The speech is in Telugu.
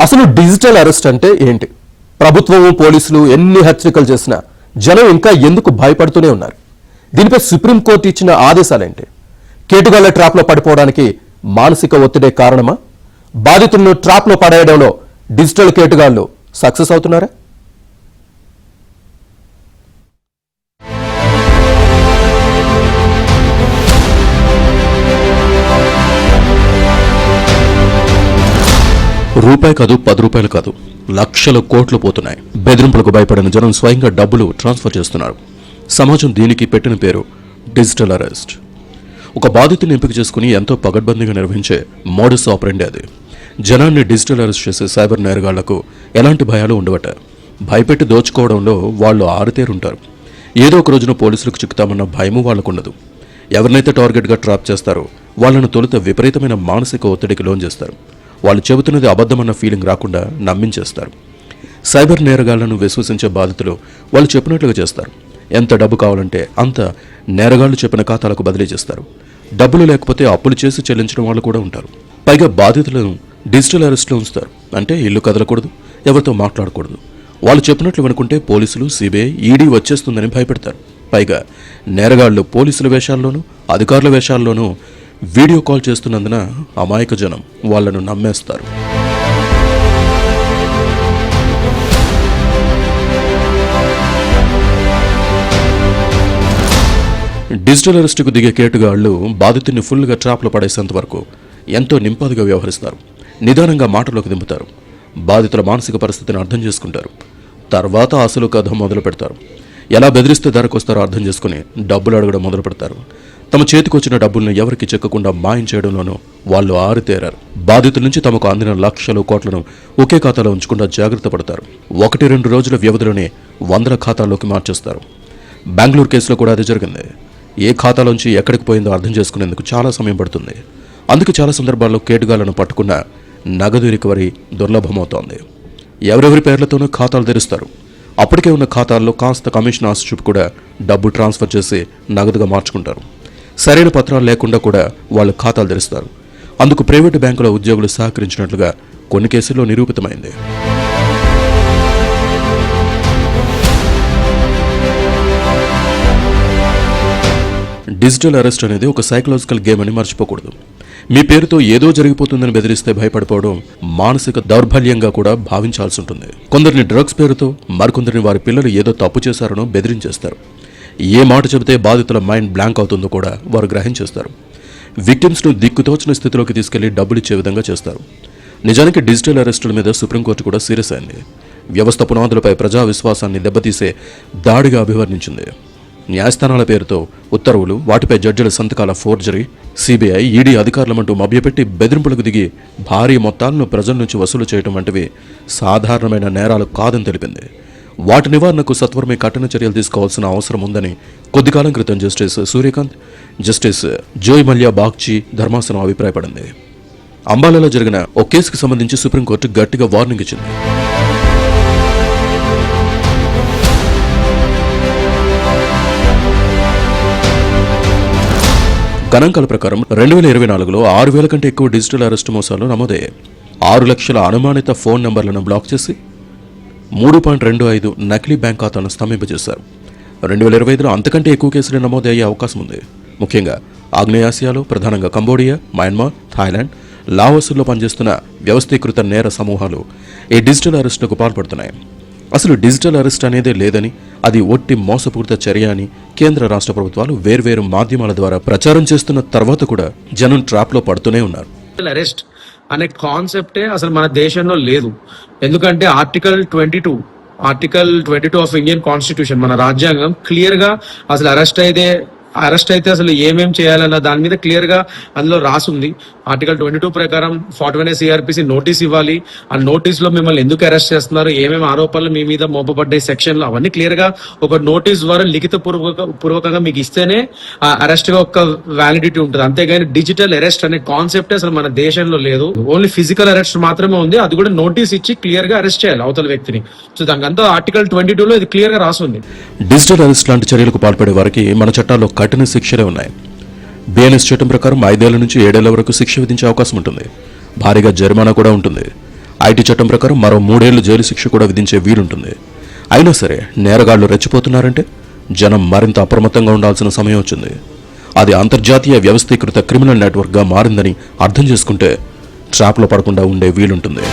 అసలు డిజిటల్ అరెస్ట్ అంటే ఏంటి? ప్రభుత్వము పోలీసులు ఎన్ని హెచ్చరికలు చేసినా జనం ఇంకా ఎందుకు భయపడుతూనే ఉన్నారు? దీనిపై సుప్రీంకోర్టు ఇచ్చిన ఆదేశాలేంటి? కేటుగాళ్ల ట్రాప్లో పడిపోవడానికి మానసిక ఒత్తిడే కారణమా? బాధితులను ట్రాప్లో పడేయడంలో డిజిటల్ కేటుగాళ్లు సక్సెస్ అవుతున్నారా? రూపాయి కాదు, 10 రూపాయలు కాదు, లక్షల కోట్లు పోతున్నాయి. బెదిరింపులకు భయపడిన జనం స్వయంగా డబ్బులు ట్రాన్స్ఫర్ చేస్తున్నారు. సమాజం దీనికి పెట్టిన పేరు డిజిటల్ అరెస్ట్. ఒక బాధితుని ఎంపిక చేసుకుని ఎంతో పగడ్బందీగా నిర్వహించే మోడస్ ఆపరెండి అది. జనాన్ని డిజిటల్ అరెస్ట్ చేసే సైబర్ నేరగాళ్లకు ఎలాంటి భయాలు ఉండవట. భయపెట్టి దోచుకోవడంలో వాళ్ళు ఆరితేరుంటారు. ఏదో ఒక రోజున పోలీసులకు చిక్కుతామన్న భయము వాళ్లకుండదు. ఎవరినైతే టార్గెట్గా ట్రాప్ చేస్తారో వాళ్లను తొలుత విపరీతమైన మానసిక ఒత్తిడికి లోన్ చేస్తారు. వాళ్ళు చెబుతున్నది అబద్ధమన్న ఫీలింగ్ రాకుండా నమ్మించేస్తారు. సైబర్ నేరగాళ్లను విశ్వసించే బాధితులు వాళ్ళు చెప్పినట్లుగా చేస్తారు. ఎంత డబ్బు కావాలంటే అంత నేరగాళ్లు చెప్పిన ఖాతాలకు బదిలీ చేస్తారు. డబ్బులు లేకపోతే అప్పులు చేసి చెల్లించడం వాళ్ళు కూడా ఉంటారు. పైగా బాధితులను డిజిటల్ అరెస్ట్లో ఉంచుతారు. అంటే ఇల్లు కదలకూడదు, ఎవరితో మాట్లాడకూడదు. వాళ్ళు చెప్పినట్లు వినుకుంటే పోలీసులు, సిబిఐ, ఈడీ వచ్చేస్తుందని భయపెడతారు. పైగా నేరగాళ్లు పోలీసుల వేషాల్లోనూ అధికారుల వేషాల్లోనూ వీడియో కాల్ చేస్తున్నందున అమాయక జనం వాళ్లను నమ్మేస్తారు. డిజిటల్ అరెస్టుకు దిగే కేటుగాళ్లు బాధితుడిని ఫుల్గా ట్రాప్లో పడేసేంత వరకు ఎంతో నింపాదిగా వ్యవహరిస్తారు. నిదానంగా మాటలోకి దింపుతారు. బాధితుల మానసిక పరిస్థితిని అర్థం చేసుకుంటారు. తర్వాత అసలు కథ మొదలు పెడతారు. ఎలా బెదిరిస్తే ధరకొస్తారో అర్థం చేసుకుని డబ్బులు అడగడం మొదలు పెడతారు. తమ చేతికొచ్చిన డబ్బులను ఎవరికి చెక్కకుండా మాయం చేయడంలోనూ వాళ్ళు ఆరితేరారు. బాధితుల నుంచి తమకు అందిన లక్షల కోట్లను ఒకే ఖాతాలో ఉంచకుండా జాగ్రత్త పడతారు. 1-2 రోజుల వ్యవధిలోనే 100 ఖాతాల్లోకి మార్చేస్తారు. బెంగళూరు కేసులో కూడా అది జరిగింది. ఏ ఖాతాలోంచి ఎక్కడికి పోయిందో అర్థం చేసుకునేందుకు చాలా సమయం పడుతుంది. అందుకే చాలా సందర్భాల్లో కేటుగాళ్లను పట్టుకున్న నగదు రికవరీ దుర్లభమవుతోంది. ఎవరెవరి పేర్లతోనూ ఖాతాలు తెరుస్తారు. అప్పటికే ఉన్న ఖాతాల్లో కాస్త కమిషన్ ఆశ చూపి కూడా డబ్బు ట్రాన్స్ఫర్ చేసి నగదుగా మార్చుకుంటారు. సరైన పత్రాలు లేకుండా కూడా వాళ్ళు ఖాతాలు తెరుస్తారు. అందుకు ప్రైవేటు బ్యాంకుల ఉద్యోగులు సహకరించినట్లుగా కొన్ని కేసుల్లో నిరూపితమైంది. డిజిటల్ అరెస్ట్ అనేది ఒక సైకలాజికల్ గేమ్ అని మర్చిపోకూడదు. మీ పేరుతో ఏదో జరిగిపోతుందని బెదిరిస్తే భయపడిపోవడం మానసిక దౌర్బల్యంగా కూడా భావించాల్సి ఉంటుంది. కొందరిని డ్రగ్స్ పేరుతో, మరికొందరిని వారి పిల్లలు ఏదో తప్పు చేశారనో బెదిరించేస్తారు. ఏ మాట చెబితే బాధితుల మైండ్ బ్లాంక్ అవుతుందో కూడా వారు గ్రహించేస్తారు. విక్టిమ్స్ను దిక్కుతోచిన స్థితిలోకి తీసుకెళ్లి డబ్బులు ఇచ్చే విధంగా చేస్తారు. నిజానికి డిజిటల్ అరెస్టుల మీద సుప్రీంకోర్టు కూడా సీరియస్ అయింది. వ్యవస్థ పునాదులపై ప్రజా విశ్వాసాన్ని దెబ్బతీసే దాడిగా అభివర్ణించింది. న్యాయస్థానాల పేరుతో ఉత్తర్వులు, వాటిపై జడ్జిల సంతకాల ఫోర్జరీ, సిబిఐ, ఈడీ అధికారులమంటూ మభ్యపెట్టి బెదిరింపులకు దిగి భారీ మొత్తాలను ప్రజల నుంచి వసూలు చేయడం వంటివి సాధారణమైన నేరాలు కాదని తెలిపింది. వాటి నివారణకు సత్వరమే కఠిన చర్యలు తీసుకోవాల్సిన అవసరం ఉందని కొద్ది కాలం క్రితం జస్టిస్ సూర్యకాంత్, జస్టిస్ జోయ్ మల్యా బాగ్చి ధర్మాసనం అభిప్రాయపడింది. అంబాలాలో జరిగిన ఓ కేసుకు సంబంధించి సుప్రీంకోర్టు గట్టిగా వార్నింగ్ ఇచ్చింది. గణాంకాల ప్రకారం 2024లో 6,000 కంటే ఎక్కువ డిజిటల్ అరెస్టు మోసాలు నమోదయ్యాయి. 6 లక్షల అనుమానిత ఫోన్ నంబర్లను బ్లాక్ చేసి 3.25 నకిలీ బ్యాంక్ ఖాతాలను స్తంభింపజేశారు. 2025లో అంతకంటే ఎక్కువ కేసులు నమోదయ్యే అవకాశం ఉంది. ముఖ్యంగా ఆగ్నేయాసియాలో ప్రధానంగా కంబోడియా, మయన్మార్, థాయిలాండ్, లావోస్లో పనిచేస్తున్న వ్యవస్థీకృత నేర సమూహాలు ఈ డిజిటల్ అరెస్టులకు పాల్పడుతున్నాయి. అసలు డిజిటల్ అరెస్ట్ అనేదే లేదని, అది ఒట్టి మోసపూరిత చర్య అని కేంద్ర రాష్ట్ర ప్రభుత్వాలు వేర్వేరు మాధ్యమాల ద్వారా ప్రచారం చేస్తున్న తర్వాత కూడా జనం ట్రాప్లో పడుతూనే ఉన్నారు. అరెస్ట్ అనే కాన్సెప్టే అసలు మన దేశంలో లేదు. ఎందుకంటే ఆర్టికల్ 22 ఆఫ్ ఇండియన్ కాన్స్టిట్యూషన్, మన రాజ్యాంగం క్లియర్ గా అసలు అరెస్ట్ అయితే అసలు ఏమేం చేయాలన్న దాని మీద క్లియర్ గా అందులో రాసుంది. ఆర్టికల్ 22 ప్రకారం 41 సిఆర్పిసి నోటీస్ ఇవ్వాలి. ఆ నోటీస్ లో మిమ్మల్ని ఎందుకు అరెస్ట్ చేస్తున్నారు, ఏమేమి ఆరోపణలు మీ మీద మోపబడ్డాయి సెక్షన్ లో అవన్నీ క్లియర్ గా ఒక నోటీస్ ద్వారా లిఖిత పూర్వకంగా మీకు ఇస్తేనే ఆ అరెస్ట్ గా ఒక వ్యాలిడిటీ ఉంటుంది. అంతేగాని డిజిటల్ అరెస్ట్ అనే కాన్సెప్ట్ అసలు మన దేశంలో లేదు. ఓన్లీ ఫిజికల్ అరెస్ట్ మాత్రమే ఉంది. అది కూడా నోటీస్ ఇచ్చి క్లియర్ గా అరెస్ట్ చేయాలి అవతల వ్యక్తిని. సో దానికంతా ఆర్టికల్ 22లో ఇది క్లియర్ గా రాసుంది. డిజిటల్ అరెస్ట్ లాంటి చర్యలకు పాల్పడే వారికి మన చట్టాల్లో కఠిన శిక్షలే ఉన్నాయి. బిఎన్ఎస్ చట్టం ప్రకారం 5 ఏళ్ల నుంచి 7 ఏళ్ల వరకు శిక్ష విధించే అవకాశం ఉంటుంది. భారీగా జరిమానా కూడా ఉంటుంది. ఐటీ చట్టం ప్రకారం మరో 3 ఏళ్లు జైలు శిక్ష కూడా విధించే వీలుంటుంది. అయినా సరే నేరగాళ్లు రెచ్చిపోతున్నారంటే జనం మరింత అప్రమత్తంగా ఉండాల్సిన సమయం వచ్చింది. అది అంతర్జాతీయ వ్యవస్థీకృత క్రిమినల్ నెట్వర్క్గా మారిందని అర్థం చేసుకుంటే ట్రాప్లో పడకుండా ఉండే వీలుంటుంది.